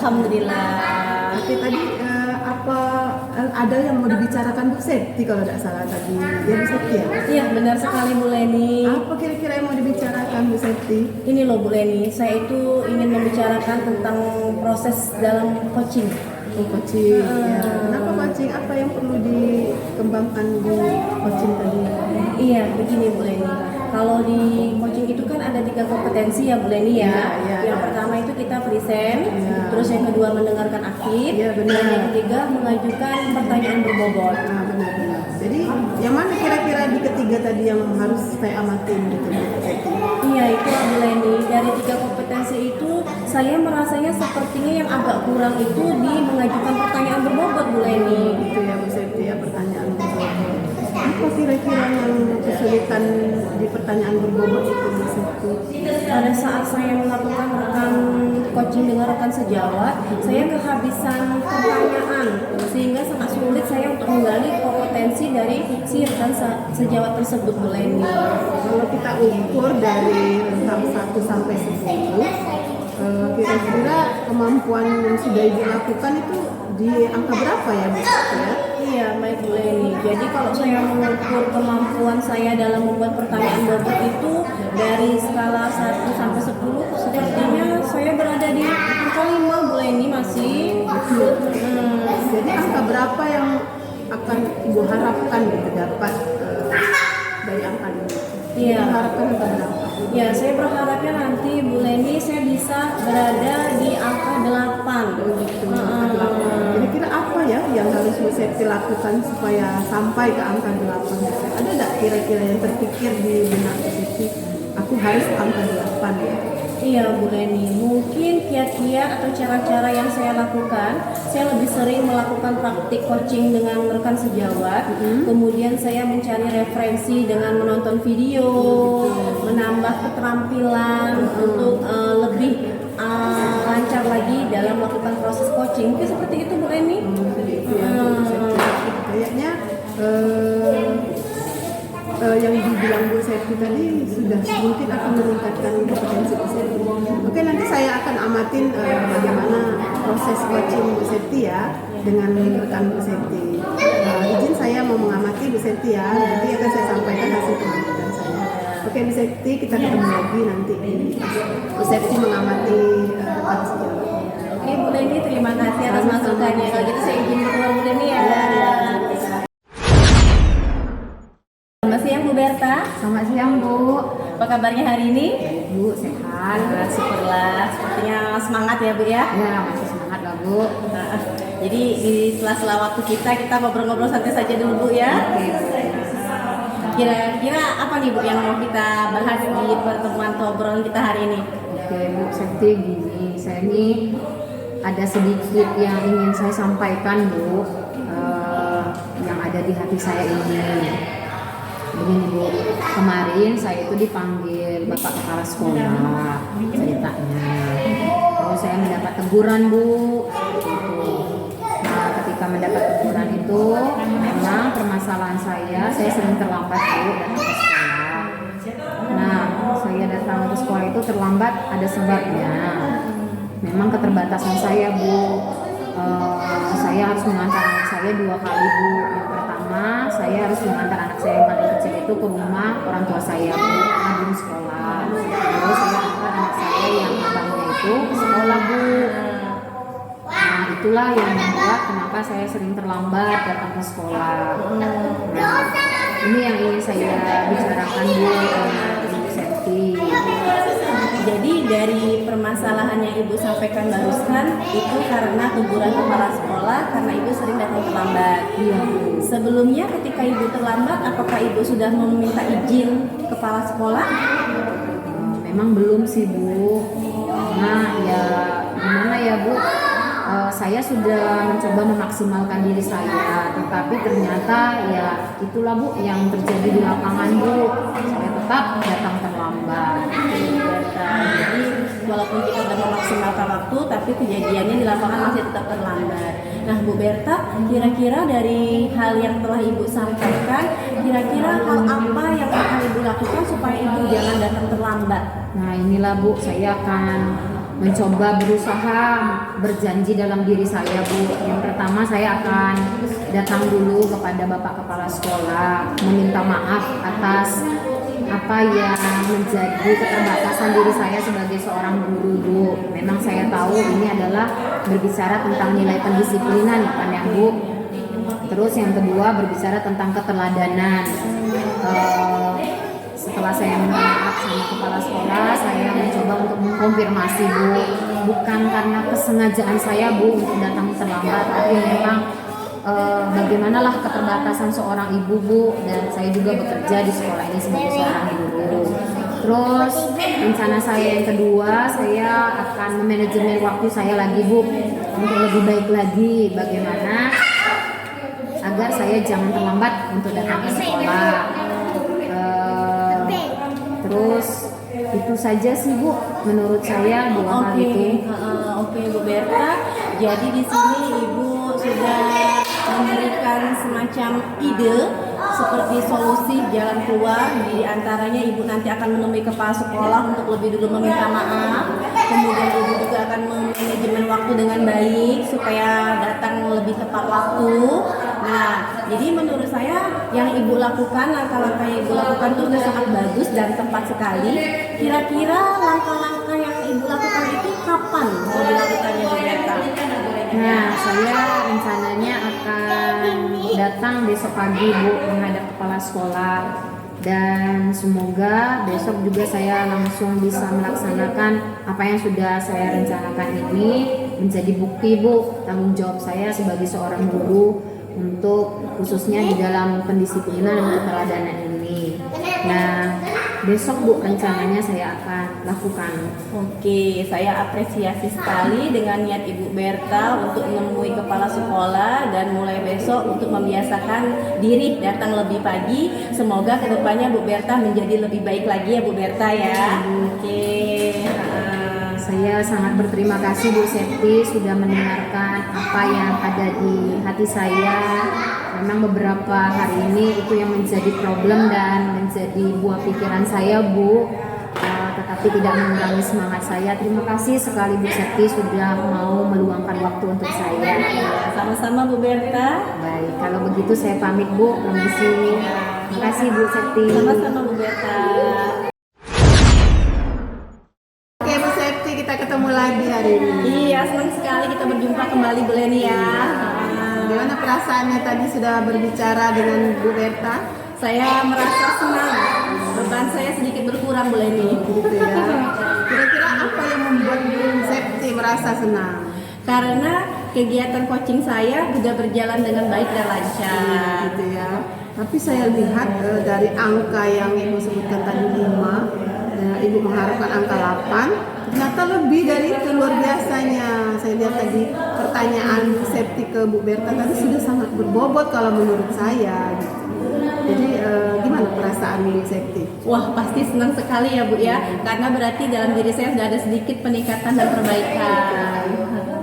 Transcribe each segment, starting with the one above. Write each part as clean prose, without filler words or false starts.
Alhamdulillah. Oke, tadi ada yang mau dibicarakan Bu Septi kalau tidak salah tadi. Ya Bu Septi ya? Iya benar sekali Bu Leni. Apa kira-kira yang mau dibicarakan Bu Septi? Ini loh Bu Leni, saya itu ingin membicarakan tentang proses dalam coaching. Oh, coaching. Ya. Kenapa coaching? Apa yang perlu dikembangkan di coaching tadi? Iya begini Bu Leni. Kalau di coaching itu kan ada 3 kompetensi ya Bu Leni ya. Iya, Yang pertama itu kita present, terus yang kedua mendengarkan akhir, Iya, benar. dan yang ketiga mengajukan pertanyaan berbobot. Benar-benar. Jadi yang mana kira-kira di ketiga tadi yang harus saya amatin gitu Bu Septi? Iya itu Bu Leni. Dari 3 kompetensi itu saya merasanya sepertinya yang agak kurang itu di mengajukan pertanyaan berbobot Bu Leni. Itu ya Bu Septi ya, pertanyaan berbobot. Apa kira-kira yang kesulitan di pertanyaan berbobot itu Bu Septi? Pada saat saya melakukan rekan coaching dengan rekan sejawat, saya kehabisan pertanyaan sehingga sangat sulit saya untuk menggali kompetensi dari si rekan sejawat tersebut Bu Leni. Kalau kita ukur dari rentang 1 sampai 10, kira-kira kemampuan yang sudah Ibu lakukan itu di angka berapa ya Bu Septi ya? Iya, baik Bu Leni. Jadi kalau saya mengukur kemampuan saya dalam membuat pertanyaan bobot itu dari skala 1 sampai 10, sepertinya saya berada di angka 5 Bu Leni masih. Jadi angka berapa yang akan Ibu harapkan gitu dapat dari angka ini? Iya. Ibu harapkan angka berapa? Ya, saya berharapnya nanti Bu Leni saya bisa berada di angka 8. Gitu. Kira-kira apa ya yang harus Bu Septi lakukan supaya sampai ke angka 8? Ada nggak kira-kira yang terpikir di benak Bu Septi? Aku harus angka 8 ya. Iya Bu Leni, mungkin kiat-kiat atau cara-cara yang saya lakukan, saya lebih sering melakukan praktik coaching dengan rekan sejawat, kemudian saya mencari referensi dengan menonton video, menambah keterampilan untuk lebih lancar lagi dalam melakukan proses coaching. Mungkin seperti itu Bu Leni. Kayaknya yang dibilang Bu Septi tadi sudah mungkin akan meningkatkan kompetensi Bu Septi. Oke, nanti saya akan amatin bagaimana proses coaching Bu Septi ya dengan rekan Bu Septi. Izin saya mau mengamati Bu Septi ya, nanti akan saya sampaikan hasil pengamatan saya. Oke Bu Septi, kita ketemu lagi nanti Bu Septi mengamati rekan sejawat. Oke Bu Leni, terima kasih atas masukannya. Kalau gitu saya izin keluar Bu Leni ya. Selamat siang Bu Berta. Selamat siang Bu. Apa kabarnya hari ini? Bu sehat. Syukurlah, sepertinya semangat ya Bu ya. Ya, masih semangat lah Bu. Jadi di sela-sela waktu kita ngobrol-ngobrol santai saja dulu Bu ya. Kira-kira apa nih Bu yang mau kita bahas di pertemuan atau obrolan kita hari ini? Oke Bu Septi, gini, saya ini ada sedikit yang ingin saya sampaikan Bu, yang ada di hati saya ini. Begini Bu, kemarin saya itu dipanggil Bapak Kepala Sekolah ceritanya. Terus saya mendapat teguran Bu, seperti itu. Nah, ketika mendapat teguran itu, memang permasalahan saya sering terlambat Bu datang ke sekolah. Nah, saya datang ke sekolah itu terlambat ada sebabnya. Memang keterbatasan saya Bu, saya harus mengantar anak saya 2 kali Bu. Yang pertama, saya harus mengantar anak saya yang paling kecil itu ke rumah orang tua saya Bu, karena belum sekolah. Terus saya antar anak saya yang abangnya itu ke sekolah Bu. Nah, itulah yang membuat kenapa saya sering terlambat datang ke sekolah. Nah, ini yang ingin saya bicarakan Bu dengan Ibu Septi. Jadi dari permasalahan yang Ibu sampaikan barusan itu karena teguran kepala sekolah karena Ibu sering datang terlambat. Iya. Sebelumnya ketika Ibu terlambat, apakah Ibu sudah meminta izin kepala sekolah? Memang belum sih Bu. Nah ya gimana ya Bu, saya sudah mencoba memaksimalkan diri saya, tetapi ternyata ya itulah Bu yang terjadi di lapangan Bu. Saya tetap datang terlambat. Jadi walaupun kita sudah memaksimalkan waktu, tapi kejadiannya di lapangan masih tetap terlambat. Nah Bu Berta, kira-kira dari hal yang telah Ibu sampaikan, kira-kira hal apa yang akan Ibu lakukan supaya Ibu jangan datang terlambat? Nah inilah Bu, saya akan mencoba berusaha berjanji dalam diri saya, Bu. Yang pertama, saya akan datang dulu kepada Bapak Kepala Sekolah meminta maaf atas apa yang menjadi keterbatasan diri saya sebagai seorang guru, Bu. Memang saya tahu ini adalah berbicara tentang nilai pendisiplinan, kan ya, Bu. Terus yang kedua berbicara tentang keteladanan. Setelah saya minta maaf sama kepala sekolah, saya mencoba untuk mengkonfirmasi, Bu. Bukan karena kesengajaan saya, Bu, untuk datang terlambat, tapi memang bagaimanalah keterbatasan seorang ibu, Bu, dan saya juga bekerja di sekolah ini sebagai seorang guru. Terus rencana saya yang kedua, saya akan memanajemen waktu saya lagi, Bu, untuk lebih baik lagi bagaimana agar saya jangan terlambat untuk datang ke sekolah. Terus itu saja sih, Bu, menurut saya dua hal itu. Oke, Bu Berta. Jadi di sini Ibu sudah memberikan semacam ide seperti solusi jalan keluar. Di antaranya Ibu nanti akan menemui kepala sekolah untuk lebih dulu meminta maaf. Kemudian Ibu juga akan manajemen waktu dengan baik supaya datang lebih tepat waktu. Nah, jadi menurut saya yang Ibu lakukan, langkah-langkah yang Ibu lakukan itu sudah sangat bagus dan tepat sekali. Kira-kira langkah-langkah yang Ibu lakukan itu kapan mau dilakukannya, Bu Berta? Nah, saya rencananya akan datang besok pagi, Bu, menghadap kepala sekolah. Dan semoga besok juga saya langsung bisa melaksanakan apa yang sudah saya rencanakan ini menjadi bukti, Bu, tanggung jawab saya sebagai seorang guru untuk khususnya di dalam pendisiplinan dan keteladanan ini. Nah, besok, Bu, rencananya saya akan lakukan. Oke, saya apresiasi sekali dengan niat Ibu Berta untuk menemui kepala sekolah dan mulai besok untuk membiasakan diri datang lebih pagi. Semoga kedepannya Bu Berta menjadi lebih baik lagi ya, Bu Berta ya. Oke. Saya sangat berterima kasih, Bu Septi, sudah mendengarkan apa yang ada di hati saya. Memang beberapa hari ini itu yang menjadi problem dan menjadi buah pikiran saya, Bu. Tetapi tidak mengurangi semangat saya. Terima kasih sekali, Bu Septi, sudah mau meluangkan waktu untuk saya. Sama-sama, Bu Berta. Baik, kalau begitu saya pamit, Bu. Permisi. Terima kasih, Bu Septi. Sama-sama, Bu Berta. Oke, Bu Septi, kita ketemu lagi hari ini. Iya, senang sekali kita berjumpa kembali, Bu Leni ya. Gimana perasaannya tadi sudah berbicara dengan Bu Berta? Saya merasa senang. Beban saya sedikit berkurang, Bu Leni. Gitu ya. Kira-kira apa yang membuat Bu Septi merasa senang? Karena kegiatan coaching saya sudah berjalan dengan baik dan lancar. Gitu ya. Tapi saya lihat dari angka yang Ibu sebutkan tadi 5, Ibu mengharapkan angka 8, ternyata lebih dari itu, luar biasanya. Saya lihat tadi pertanyaan Bu Septi ke Bu Berta tadi sudah sangat berbobot kalau menurut saya gitu. Jadi gimana perasaan Bu Septi? Wah, pasti senang sekali ya, Bu ya. Karena berarti dalam diri saya sudah ada sedikit peningkatan dan perbaikan.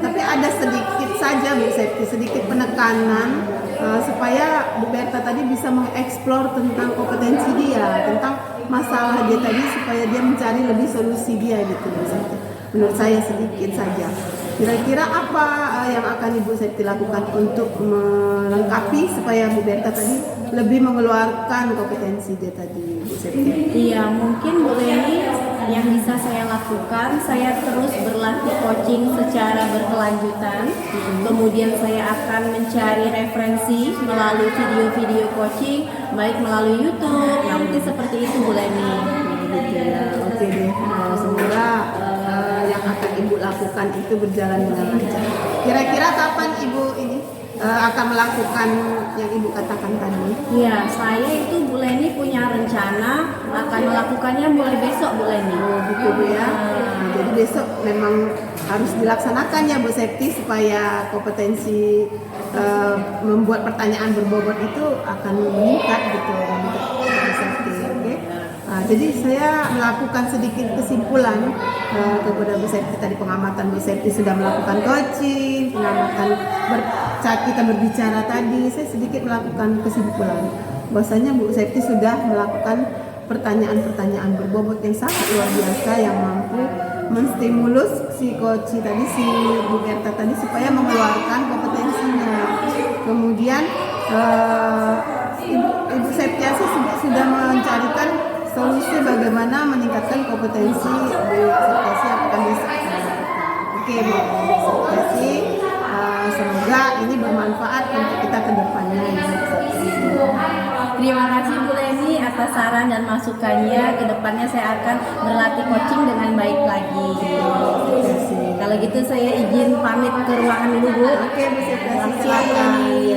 Tapi ada sedikit saja Bu Septi, sedikit penekanan supaya Bu Berta tadi bisa mengeksplor tentang kompetensi dia, tentang masalah dia tadi supaya dia mencari lebih solusi dia gitu Bu Septi. Menurut saya sedikit saja. Kira-kira apa yang akan Ibu Septi lakukan untuk melengkapi supaya Bu Berta tadi lebih mengeluarkan kompetensi dia tadi, Bu Septi? Iya, mungkin Bu Leni yang bisa saya lakukan, saya terus berlatih coaching secara berkelanjutan. Kemudian saya akan mencari referensi melalui video-video coaching, baik melalui YouTube. Nah, mungkin seperti itu, Bu Leni. Gitu ya. Oke deh. Semoga yang akan Ibu lakukan itu berjalan dengan lancar. Kira-kira kapan Ibu ini akan melakukan yang Ibu katakan tadi? Iya, saya itu Bu Leni punya rencana akan melakukannya mulai besok, Bu Leni. Oh gitu Bu ya. Nah, jadi besok memang harus dilaksanakan ya Bu Septi supaya kompetensi membuat pertanyaan berbobot itu akan meningkat gitu untuk Bu Septi. Oke. Nah, jadi saya melakukan sedikit kesimpulan kepada Bu Septi tadi, pengamatan Bu Septi sudah melakukan coaching, pengamatan kita berbicara tadi, saya sedikit melakukan kesimpulan bahwasanya Bu Septi sudah melakukan pertanyaan-pertanyaan berbobot yang sangat luar biasa yang mampu menstimulus si coach tadi, si Bu Berta tadi, supaya mengeluarkan kompetensinya. Kemudian Ibu Septiasi sudah mencarikan solusi bagaimana meningkatkan kompetensi Bu Septiasi. Akan bisa. Oke, Bu Septiasi, semoga ini bermanfaat untuk kita ke depannya. Terima kasih Bu Leni atas saran dan masukannya. Kedepannya saya akan berlatih coaching dengan baik lagi. Kalau gitu saya izin pamit ke ruangan dulu Bu. Oke, Bu Septiasi, Selamat siang Bu Leni.